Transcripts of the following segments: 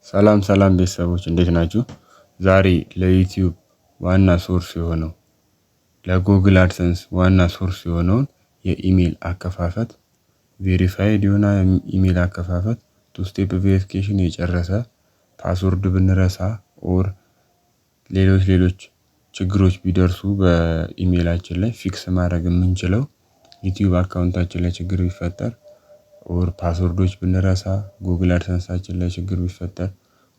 ሰላም ቤተሰቦች እንዴት ናችሁ? ዛሬ ለዩቲዩብ ዋና ሶርስ የሆነው ለጉግል አድሰንስ ዋና ሶርስ የሆነውን የኢሜል አከፋፈት ቬሪፋይድ የሆነ ኢሜል አከፋፈት ቱ ስቴፕ ቬሪፊኬሽን የጨረሰ ፓስወርድ ብንረሳ ኦር ሌሎች ችግሮች ቢደርሱ በኢሜላችን ላይ ፊክስ ማድረግ የምንችለው ዩቲዩብ አካውንታችን ላይ ችግር ቢፈጠር ኦር ፓስወርዶች ብንረሳ ጉግል አድሰንሳችን ላይ ችግር ቢፈጠር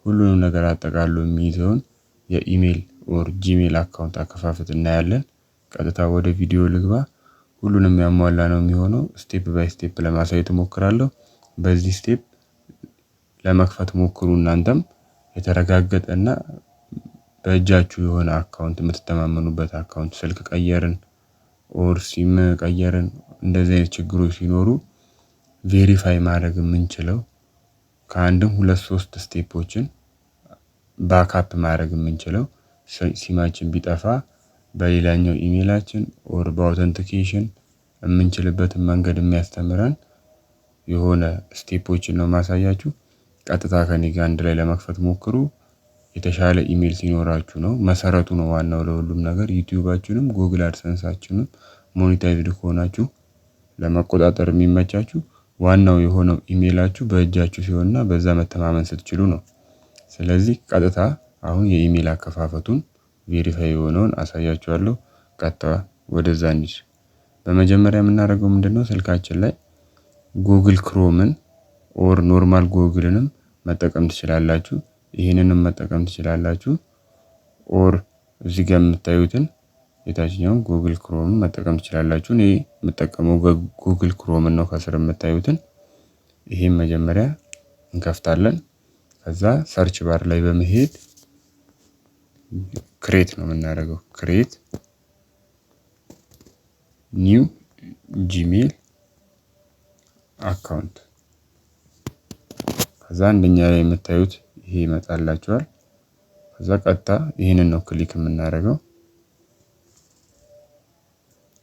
ሁሉንም ነገር አጠቃሎ የሚይዘውን የኢሜል ኦር ጂሜል አካውንት አከፋፈት እናያለን። ቀጥታ ወደ ቪዲዮ ልግባ። ሁሉንም ያሟላ ነው የሚሆነው። ስቴፕ ባይ ስቴፕ ለማሳየት እሞክራለሁ። በዚህ ስቴፕ ለመክፈት ሞክሩ። እናንተም የተረጋገጠና በእጃችሁ የሆነ አካውንት የምትተማመኑበት አካውንት ስልክ ቀየርን ኦር ሲም ቀየርን እንደዚህ አይነት ችግሮች ሲኖሩ ቬሪፋይ ማድረግ የምንችለው ከአንድም 2-3 ስቴፖችን ባክአፕ ማድረግ የምንችለው ሲማችን ቢጠፋ በሌላኛው ኢሜላችን ኦር በአውተንቲኬሽን የምንችልበትን መንገድ የሚያስተምረን የሆነ ስቴፖችን ነው ማሳያችሁ። ቀጥታ ከኔ ጋር አንድ ላይ ለመክፈት ሞክሩ። የተሻለ ኢሜል ሲኖራችሁ ነው መሰረቱ ነው ዋናው ለሁሉም ነገር። ዩቲዩባችሁንም ጉግል አድሰንሳችሁንም ሞኔታይዝድ ከሆናችሁ ለመቆጣጠር የሚመቻችሁ ዋናው የሆነው ኢሜላችሁ በእጃችሁ ሲሆንና በዛ መተማመን ስትችሉ ነው። ስለዚህ ቀጥታ አሁን የኢሜል አከፋፈቱን ቬሪፋይ የሆነውን አሳያችኋለሁ። ቀጥታ ወደዛ እንሂድ። በመጀመሪያ የምናደርገው ምንድነው ስልካችን ላይ ጉግል ክሮምን ኦር ኖርማል ጉግልንም መጠቀም ትችላላችሁ። ይሄንንም መጠቀም ትችላላችሁ። ኦር እዚህ ጋር የምታዩትን የታችኛውን ጉግል ክሮምን መጠቀም ትችላላችሁ። እኔ የምጠቀመው ጉግል ክሮምን ነው ከስር የምታዩትን። ይሄን መጀመሪያ እንከፍታለን። ከዛ ሰርች ባር ላይ በመሄድ ክሬት ነው የምናደርገው። ክሬት ኒው ጂሜል አካውንት። ከዛ አንደኛ ላይ የምታዩት ይሄ ይመጣላችኋል። ከዛ ቀጥታ ይሄንን ነው ክሊክ የምናደርገው።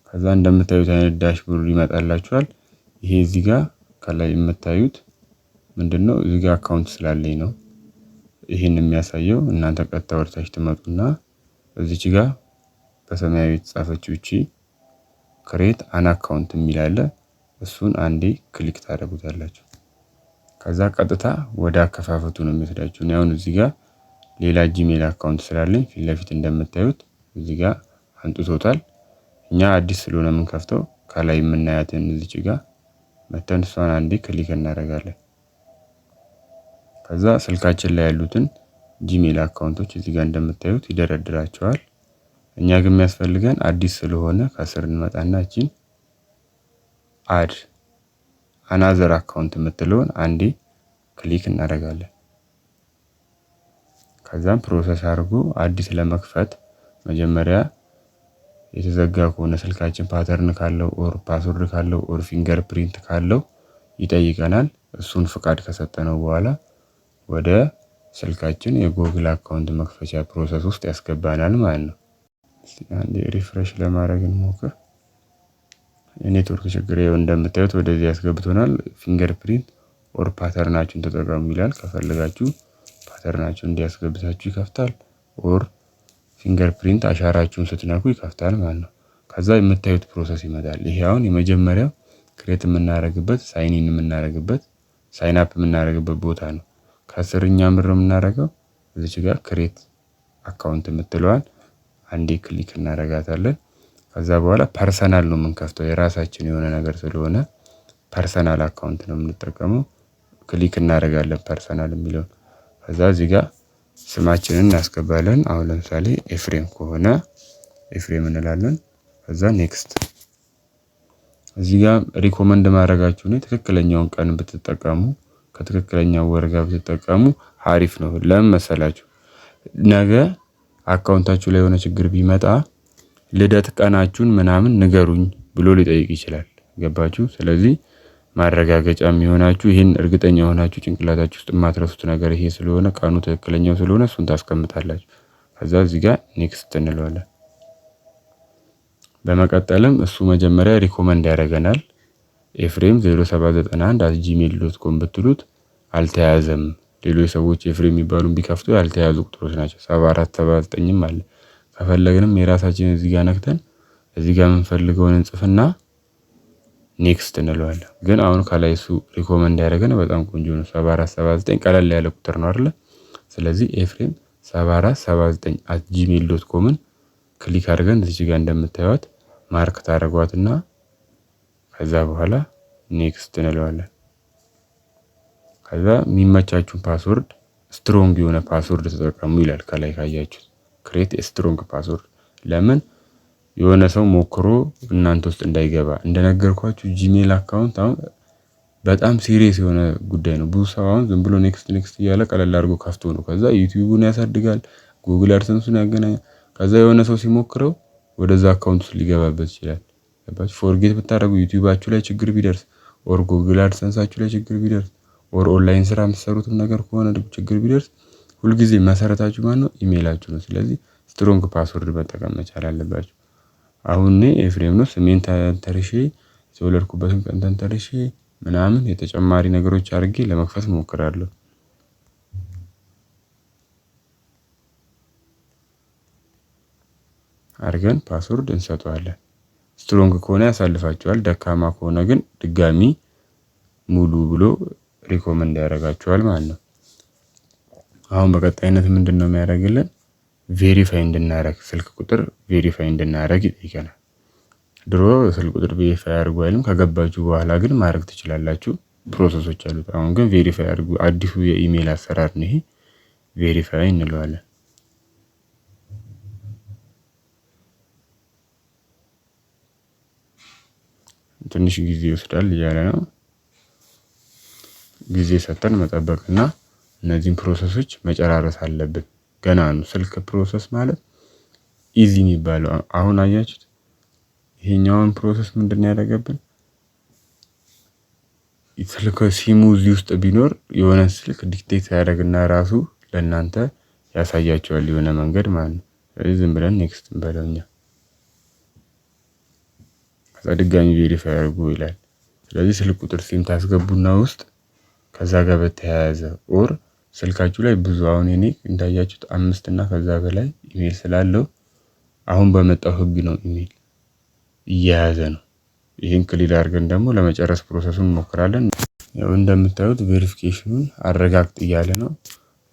ከዛ እንደምታዩት አይነት ዳሽቦርድ ይመጣላችኋል። ይሄ እዚህ ጋር ከላይ የምታዩት ምንድነው እዚህ ጋር አካውንት ስላለኝ ነው ይሄን የሚያሳየው። እናንተ ቀጥታ ወርታች ትመጡና እዚች ጋር በሰማያዊ የተጻፈችው እቺ ክሬት አን አካውንት የሚል አለ። እሱን አንዴ ክሊክ ታደርጉታላችሁ። ከዛ ቀጥታ ወደ አከፋፈቱ ነው የሚወስዳችሁ። እኔ አሁን እዚህ ጋር ሌላ ጂሜል አካውንት ስላለኝ ፊት ለፊት እንደምታዩት እዚህ ጋር አንጥቶታል። እኛ አዲስ ስለሆነ የምንከፍተው ከላይ የምናያትን እዚች ጋር መተን እሷን አንዴ ክሊክ እናደርጋለን። ከዛ ስልካችን ላይ ያሉትን ጂሜል አካውንቶች እዚህ ጋር እንደምታዩት ይደረድራቸዋል። እኛ ግን የሚያስፈልገን አዲስ ስለሆነ ከስር እንመጣና እቺን አድ አናዘር አካውንት የምትለውን አንዴ ክሊክ እናደርጋለን። ከዛም ፕሮሰስ አድርጎ አዲስ ለመክፈት መጀመሪያ የተዘጋ ከሆነ ስልካችን ፓተርን ካለው ኦር ፓስወርድ ካለው ኦር ፊንገር ፕሪንት ካለው ይጠይቀናል። እሱን ፍቃድ ከሰጠነው በኋላ ወደ ስልካችን የጉግል አካውንት መክፈቻ ፕሮሰስ ውስጥ ያስገባናል ማለት ነው። እስቲ አንዴ ሪፍሬሽ ለማድረግ እንሞክር። የኔትወርክ ችግር ይኸው እንደምታዩት ወደዚህ ያስገብቶናል። ፊንገር ፕሪንት ኦር ፓተርናችሁን ተጠቀሙ ይላል። ከፈለጋችሁ ፓተርናችሁን እንዲያስገብታችሁ ይከፍታል። ኦር ፊንገር ፕሪንት አሻራችሁን ስትነኩ ይከፍታል ማለት ነው። ከዛ የምታዩት ፕሮሰስ ይመጣል። ይሄ አሁን የመጀመሪያው ክሬት የምናደርግበት ሳይን ኢን የምናደርግበት ሳይን አፕ የምናደርግበት ቦታ ነው። ከስርኛ ምር የምናደርገው እዚች ጋር ክሬት አካውንት የምትለዋን አንዴ ክሊክ እናደርጋታለን። ከዛ በኋላ ፐርሰናል ነው የምንከፍተው የራሳችን የሆነ ነገር ስለሆነ ፐርሰናል አካውንት ነው የምንጠቀመው። ክሊክ እናደርጋለን ፐርሰናል የሚለውን። ከዛ እዚህ ጋር ስማችንን እናስገባለን። አሁን ለምሳሌ ኤፍሬም ከሆነ ኤፍሬም እንላለን። ከዛ ኔክስት። እዚህ ጋር ሪኮመንድ ማድረጋችሁ ነው ትክክለኛውን ቀን ብትጠቀሙ ከትክክለኛው ወር ጋር ብትጠቀሙ አሪፍ ነው። ለምን መሰላችሁ? ነገ አካውንታችሁ ላይ የሆነ ችግር ቢመጣ ልደት ቀናችሁን ምናምን ንገሩኝ ብሎ ሊጠይቅ ይችላል። ገባችሁ? ስለዚህ ማረጋገጫ የሚሆናችሁ ይሄን እርግጠኛ ሆናችሁ ጭንቅላታችሁ ውስጥ የማትረሱት ነገር ይሄ ስለሆነ ቀኑ ትክክለኛው ስለሆነ እሱን ታስቀምጣላችሁ። ከዛ እዚህ ጋር ኔክስት እንለዋለን። በመቀጠልም እሱ መጀመሪያ ሪኮመንድ ያደርገናል። ኤፍሬም 0791@gmail.com ብትሉት አልተያዘም ሌሎች ሰዎች ኤፍሬም የሚባሉን ቢከፍቱ ያልተያዙ ቁጥሮች ናቸው። 74 79ም አለ። ከፈለግንም የራሳችንን እዚህ ጋር ነክተን እዚህ ጋር የምንፈልገውን እንጽፍና ኔክስት እንለዋለን። ግን አሁን ከላይ እሱ ሪኮመንድ ያደረገን በጣም ቆንጆ ነው። 74 79 ቀለል ያለ ቁጥር ነው አይደለ? ስለዚህ ኤፍሬም 7479@gmail.comን ክሊክ አድርገን እዚህ ጋር እንደምታዩት ማርክ ታደርጓትና ከዛ በኋላ ኔክስት እንለዋለን። ከዛ የሚመቻችሁን ፓስወርድ ስትሮንግ የሆነ ፓስወርድ ተጠቀሙ ይላል ከላይ ካያችሁት። ክሬት ስትሮንግ ፓስወርድ ለምን የሆነ ሰው ሞክሮ እናንተ ውስጥ እንዳይገባ። እንደነገርኳችሁ ጂሜል አካውንት አሁን በጣም ሲሪየስ የሆነ ጉዳይ ነው። ብዙ ሰው አሁን ዝም ብሎ ኔክስት እያለ ቀለል አድርጎ ከፍቶ ነው። ከዛ ዩቲዩቡን ያሳድጋል፣ ጉግል አድሰንሱን ያገናኛል። ከዛ የሆነ ሰው ሲሞክረው ወደዛ አካውንት ውስጥ ሊገባበት ይችላል። ገባችሁ? ፎርጌት ብታደርጉ ዩቲዩባችሁ ላይ ችግር ቢደርስ ኦር ጉግል አድሰንሳችሁ ላይ ችግር ቢደርስ ኦር ኦንላይን ስራ የምትሰሩትም ነገር ከሆነ ችግር ቢደርስ ሁልጊዜ መሰረታችሁ ማነው? ኢሜይላችሁ ነው። ስለዚህ ስትሮንግ ፓስወርድ መጠቀም መቻል አለባችሁ። አሁን እኔ ኤፍሬም ነው ስሜን ተንተርሼ የተወለድኩበትን ቀን ተንተርሼ ምናምን የተጨማሪ ነገሮች አድርጌ ለመክፈት ሞክራለሁ። አድርገን ፓስወርድ እንሰጠዋለን። ስትሮንግ ከሆነ ያሳልፋችኋል፣ ደካማ ከሆነ ግን ድጋሚ ሙሉ ብሎ ሪኮመንድ ያደርጋችኋል ማለት ነው። አሁን በቀጣይነት ምንድነው የሚያደርግልን? ቬሪፋይ እንድናደርግ ስልክ ቁጥር ቬሪፋይ እንድናደርግ ይጠይቀናል። ድሮ ስልክ ቁጥር ቬሪፋይ አድርጉ አይልም። ከገባችሁ በኋላ ግን ማድረግ ትችላላችሁ። ፕሮሰሶች አሉት። አሁን ግን ቬሪፋይ አድርጉ። አዲሱ የኢሜል አሰራር ነው ይሄ። ቬሪፋይ እንለዋለን። ትንሽ ጊዜ ይወስዳል እያለ ነው። ጊዜ ሰጥተን መጠበቅና እነዚህን ፕሮሰሶች መጨራረስ አለብን። ገና ነው። ስልክ ፕሮሰስ ማለት ኢዚ የሚባለው አሁን አያችሁት። ይሄኛውን ፕሮሰስ ምንድነው ያደረገብን? ስልክ ሲሙ እዚህ ውስጥ ቢኖር የሆነ ስልክ ዲክቴት ያደርግና ራሱ ለእናንተ ያሳያቸዋል የሆነ መንገድ ማለት ነው። ስለዚህ ዝም ብለን ኔክስት እንበለውኛ። ከዛ ድጋሚ ቬሪፋይ አድርጉ ይላል። ስለዚህ ስልክ ቁጥር ሲም ታስገቡና ውስጥ ከዛ ጋር በተያያዘ ኦር ስልካችሁ ላይ ብዙ አሁን እኔ እንዳያችሁት 5 እና ከዛ በላይ ኢሜል ስላለው አሁን በመጣው ህግ ነው ኢሜል እየያዘ ነው። ይሄን ክሊል አድርገን ደግሞ ለመጨረስ ፕሮሰሱን እንሞክራለን። ያው እንደምታዩት ቬሪፊኬሽኑን አረጋግጥ እያለ ነው፣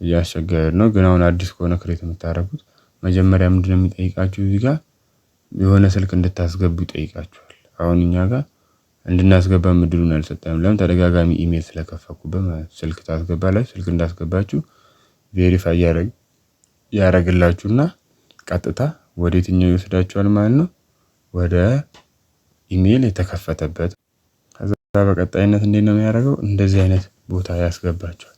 እያስቸገረ ነው። ግን አሁን አዲስ ከሆነ ክሬት የምታደርጉት መጀመሪያ ምንድነው የሚጠይቃችሁ? እዚህ ጋር የሆነ ስልክ እንድታስገቡ ይጠይቃችኋል። አሁን እኛ ጋር እንድናስገባ ምድሉን አልሰጠንም። ለምን? ተደጋጋሚ ኢሜል ስለከፈኩበት ማለት ስልክ ታስገባላችሁ። ስልክ እንዳስገባችሁ ቬሪፋይ ያደርግላችሁና ቀጥታ ወደ የትኛው ይወስዳችኋል ማለት ነው? ወደ ኢሜል የተከፈተበት። ከዛ በቀጣይነት እንዴት ነው የሚያደርገው? እንደዚህ አይነት ቦታ ያስገባችኋል።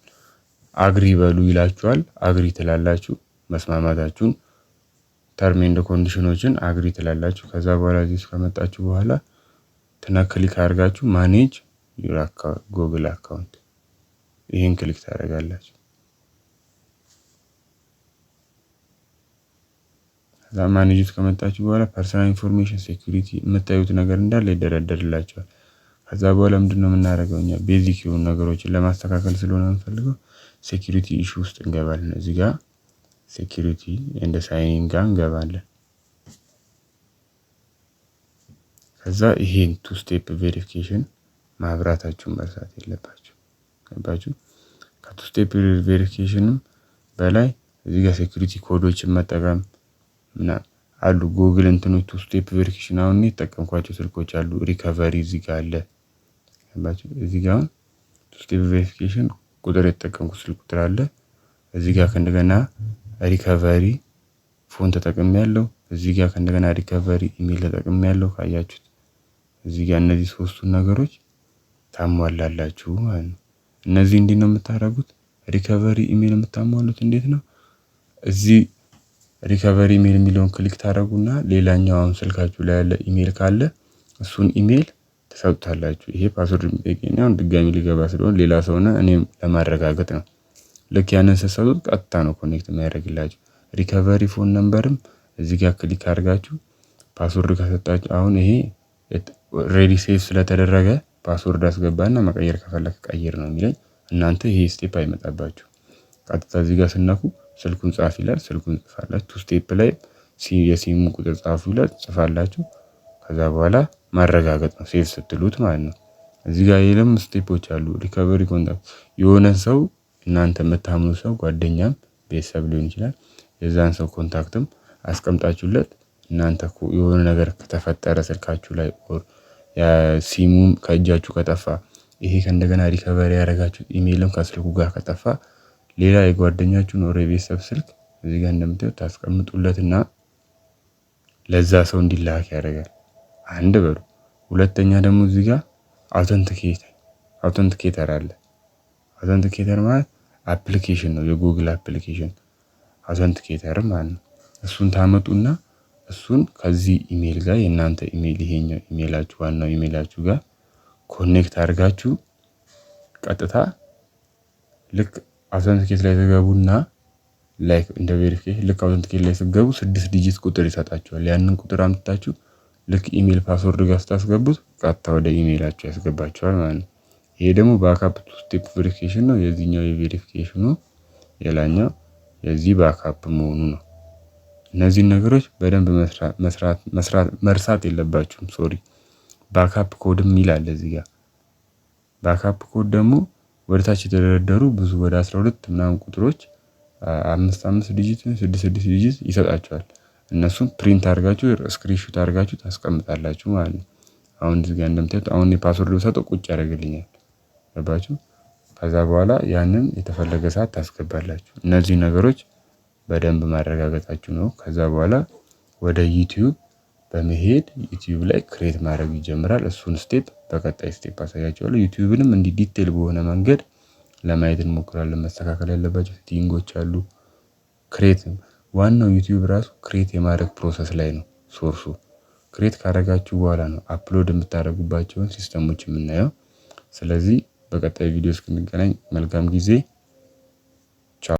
አግሪ በሉ ይላችኋል። አግሪ ትላላችሁ። መስማማታችሁን ተርም ኤንድ ኮንዲሽኖችን አግሪ ትላላችሁ። ከዛ በኋላ እዚህ ውስጥ ከመጣችሁ በኋላ ክሊክ አድርጋችሁ ማኔጅ ዩር አካውንት ጉግል አካውንት ይሄን ክሊክ ታደርጋላችሁ። ከዛ ማኔጅ ውስጥ ከመጣችሁ በኋላ ፐርሰናል ኢንፎርሜሽን ሴኩሪቲ የምታዩት ነገር እንዳለ ይደረደርላችኋል። ከዛ በኋላ ምንድነው የምናደርገው? እኛ ቤዚክ የሆኑ ነገሮችን ለማስተካከል ስለሆነ የምንፈልገው ሴኩሪቲ ኢሹ ውስጥ እንገባለን። እዚህ ጋር ሴኩሪቲ ኤንድ ሳይን ጋር እንገባለን። ከዛ ይሄን ቱ ስቴፕ ቬሪፊኬሽን ማብራታችሁን መርሳት የለባችሁ። ገባችሁ? ከቱ ስቴፕ ቬሪፊኬሽንም በላይ እዚህ ጋር ሴኩሪቲ ኮዶችን መጠቀም አሉ። ጉግል እንትኖች ቱ ስቴፕ ቬሪፊኬሽን አሁን የተጠቀምኳቸው ስልኮች አሉ። ሪከቨሪ እዚህ ጋር አለ። ገባችሁ? እዚህ ጋር ቱ ስቴፕ ቬሪፊኬሽን ቁጥር የተጠቀምኩት ስልክ ቁጥር አለ። እዚህ ጋር ከእንደገና ሪከቨሪ ፎን ተጠቅሜያለሁ። እዚህ ጋር ከእንደገና ሪከቨሪ ኢሜል ተጠቅሜያለሁ። ካያችሁት እዚህ ጋር እነዚህ ሶስቱን ነገሮች ታሟላላችሁ ማለት ነው። እነዚህ እንዴት ነው የምታደርጉት? ሪከቨሪ ኢሜል የምታሟሉት እንዴት ነው? እዚህ ሪከቨሪ ኢሜል የሚለውን ክሊክ ታደርጉና ሌላኛው አሁን ስልካችሁ ላይ ያለ ኢሜል ካለ እሱን ኢሜል ተሰጥቷላችሁ። ይሄ ፓስወርድ የሚጠይቀኝ አሁን ድጋሚ ሊገባ ስለሆነ ሌላ ሰውና እኔም ለማረጋገጥ ነው። ልክ ያንን ስትሰጡት ቀጥታ ነው ኮኔክት የሚያደርግላችሁ። ሪከቨሪ ፎን ነምበርም እዚህ ጋር ክሊክ አድርጋችሁ ፓስወርድ ከሰጣችሁ አሁን ይሄ ሬዲ ሴቭ ስለተደረገ ፓስወርድ አስገባና መቀየር ከፈለክ ቀይር ነው የሚለኝ። እናንተ ይሄ ስቴፕ አይመጣባችሁ። ቀጥታ እዚህ ጋር ስነኩ ስልኩን ጻፍ ይላል። ስልኩን ጽፋላችሁ። ስቴፕ ላይ የሲሙን ቁጥር ጻፉ ይላል። ጽፋላችሁ። ከዛ በኋላ ማረጋገጥ ነው ሴቭ ስትሉት ማለት ነው። እዚህ ጋር የለም ስቴፖች አሉ። ሪከቨሪ ኮንታክት የሆነ ሰው እናንተ የምታምኑ ሰው ጓደኛም ቤተሰብ ሊሆን ይችላል። የዛን ሰው ኮንታክትም አስቀምጣችሁለት እናንተ የሆነ ነገር ከተፈጠረ ስልካችሁ ላይ ኦር ሲሙም ከእጃችሁ ከጠፋ ይሄ ከእንደገና ሪከቨሪ ያደረጋችሁት ኢሜይልም ከስልኩ ጋር ከጠፋ ሌላ የጓደኛችሁን ኦር የቤተሰብ ስልክ እዚህ ጋር እንደምታዩት ታስቀምጡለትና ለዛ ሰው እንዲላክ ያደርጋል። አንድ በሉ። ሁለተኛ ደግሞ እዚህ ጋር አውተንቲኬተር አለ። አውተንቲኬተር ማለት አፕሊኬሽን ነው፣ የጉግል አፕሊኬሽን አውተንቲኬተር ማለት ነው። እሱን ታመጡና እሱን ከዚህ ኢሜይል ጋር የእናንተ ኢሜይል ይሄኛው ኢሜይላችሁ ዋናው ኢሜይላችሁ ጋር ኮኔክት አድርጋችሁ ቀጥታ ልክ አውተንቲኬት ላይ ተገቡና ላይክ እንደ ቬሪፊኬሽን ልክ አውተንቲኬት ላይ ስትገቡ 6 ዲጂት ቁጥር ይሰጣችኋል። ያንን ቁጥር አምጥታችሁ ልክ ኢሜይል ፓስወርድ ጋር ስታስገቡት ቀጥታ ወደ ኢሜይላችሁ ያስገባችኋል ማለት ነው። ይሄ ደግሞ ባክአፕ ቱ ስቴፕ ቬሪፊኬሽን ነው። የዚህኛው የቬሪፊኬሽኑ የላኛው የዚህ ባክአፕ መሆኑ ነው። እነዚህን ነገሮች በደንብ መርሳት የለባችሁም። ሶሪ ባክአፕ ኮድም ይላል እዚህ ጋር። ባክአፕ ኮድ ደግሞ ወደታች የተደረደሩ ብዙ ወደ 12 ምናምን ቁጥሮች 5 ዲጂት 6 ዲጂት ይሰጣችኋል። እነሱን ፕሪንት አድርጋችሁ ስክሪንሾት አድርጋችሁ ታስቀምጣላችሁ ማለት ነው። አሁን እዚህ ጋር እንደምታዩት አሁን የፓስወርድ ብሰጠው ቁጭ ያደርግልኛል። ገባችሁ? ከዛ በኋላ ያንን የተፈለገ ሰዓት ታስገባላችሁ። እነዚህ ነገሮች በደንብ ማረጋገጣችሁ ነው። ከዛ በኋላ ወደ ዩቲዩብ በመሄድ ዩቲዩብ ላይ ክሬት ማድረግ ይጀምራል። እሱን ስቴፕ በቀጣይ ስቴፕ አሳያችኋለሁ። ዩቲዩብንም እንዲህ ዲቴል በሆነ መንገድ ለማየት እንሞክራለን። መስተካከል ያለባቸው ሴቲንጎች አሉ። ክሬት ዋናው ዩቲዩብ ራሱ ክሬት የማድረግ ፕሮሰስ ላይ ነው። ሶርሱ ክሬት ካደረጋችሁ በኋላ ነው አፕሎድ የምታደርጉባቸውን ሲስተሞች የምናየው። ስለዚህ በቀጣይ ቪዲዮ እስክንገናኝ መልካም ጊዜ።